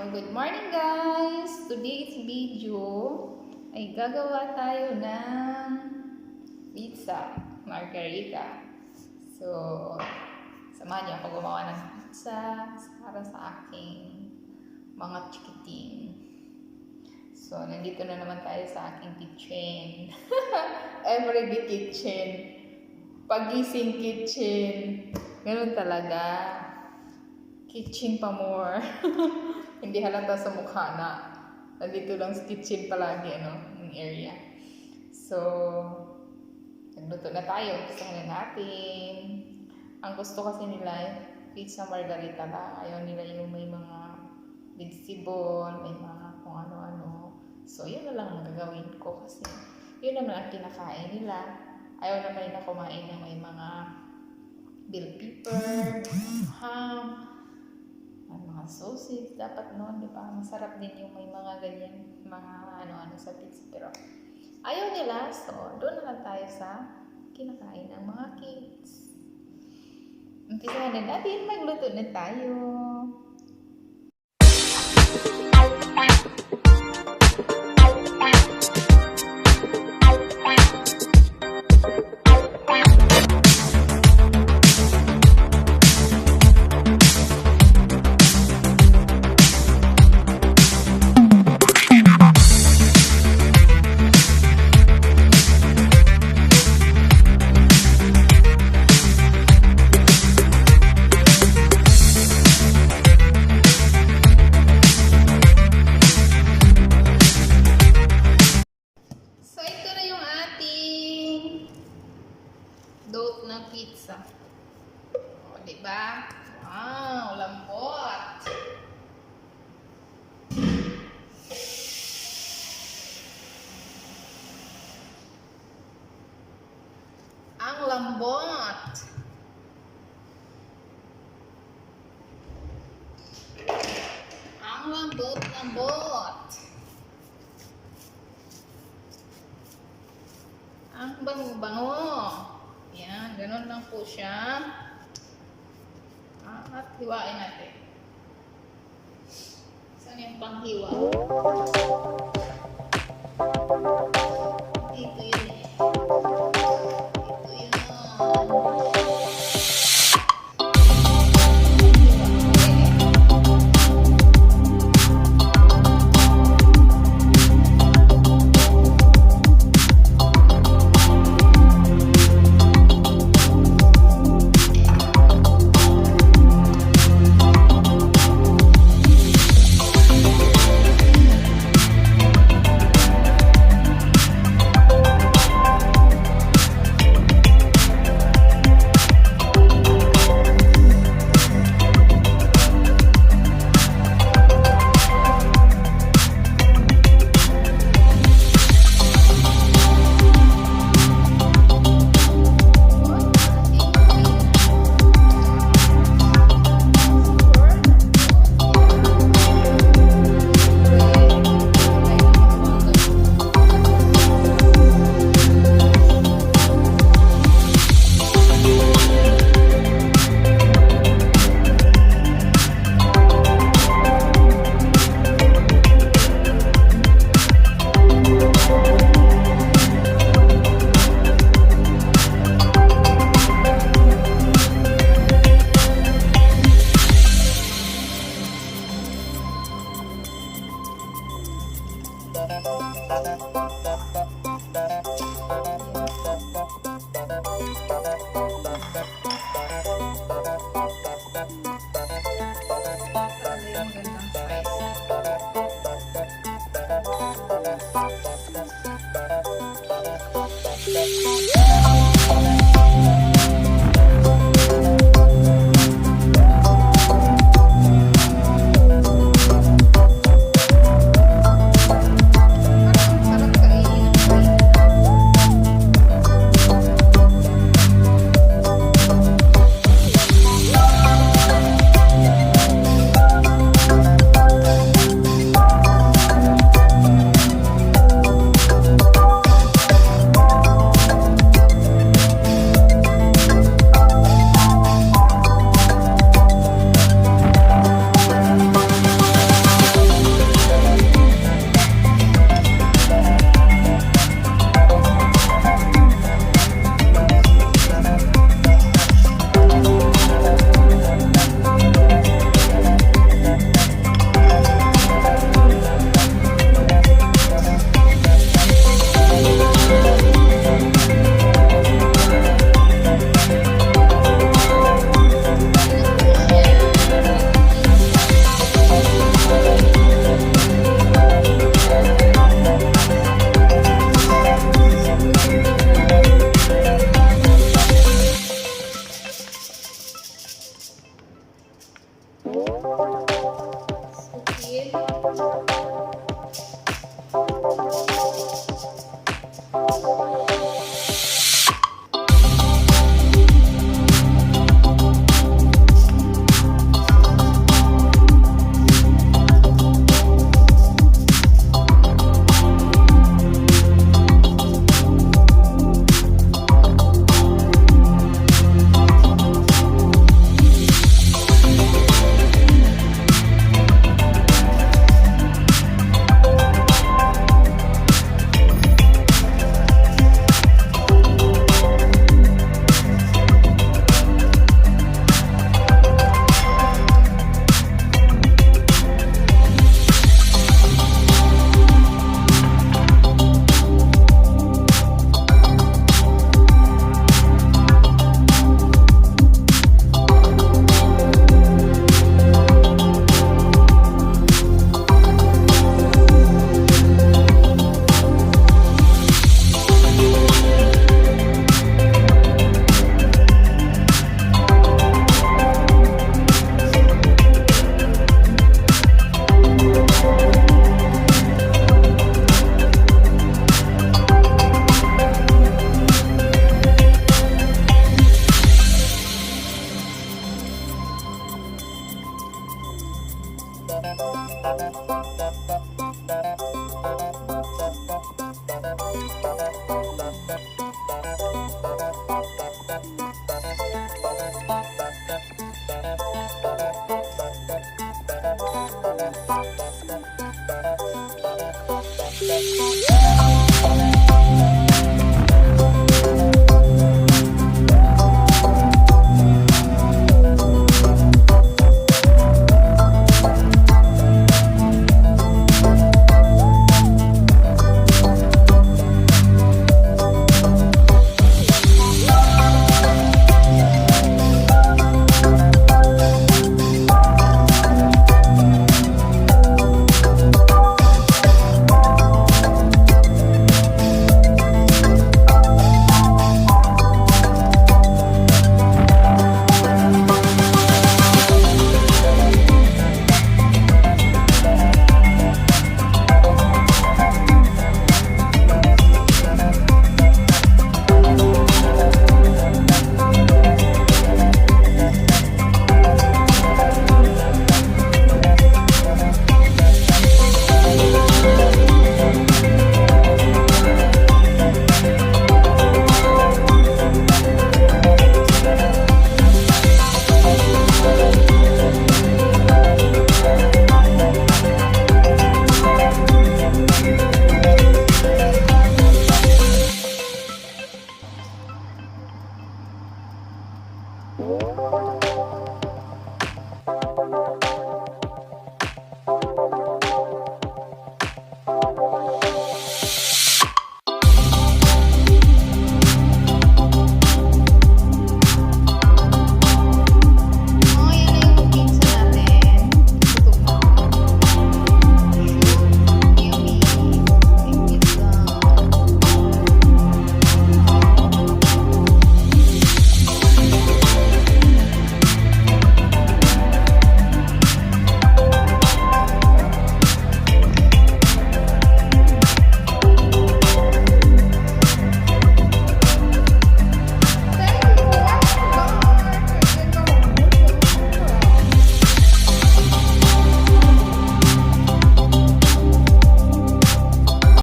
Good morning guys! Today's video ay gagawa tayo ng pizza, Margareta. So, samahan niyo ako gumawa ng pizza para sa aking mga chikiting. So, nandito na naman tayo sa aking kitchen. Everyday kitchen. Pagising kitchen. Ganun talaga. Kitchen pa more. Hindi halata sa mukha na nandito lang sa kitchen palagi, yung area. So, nagluto na tayo. Umpisahan na natin. Ang gusto kasi nila, pizza Margareta lang. Ayaw nila yung may mga vegetable, may mga kung ano-ano. So, yun na lang ang gagawin ko kasi yun naman ang kinakain nila. Ayaw naman na kumain ng may mga bell pepper, ham, mga sausage, dapat noon, di ba? Masarap din yung may mga ganyan, mga ano-ano sa pizza. Pero ayaw nila, so doon na lang tayo sa kinakain ng mga kids. Umpisahan na natin, magluto na tayo. Dough ng pizza. O, diba? Wow, lambot. Ang lambot. Ang lambot. Ang bango-bango. Yan, ganun lang po siya. At hiwain natin. Saan yung panghiwa? Dito yun eh. Dito yun.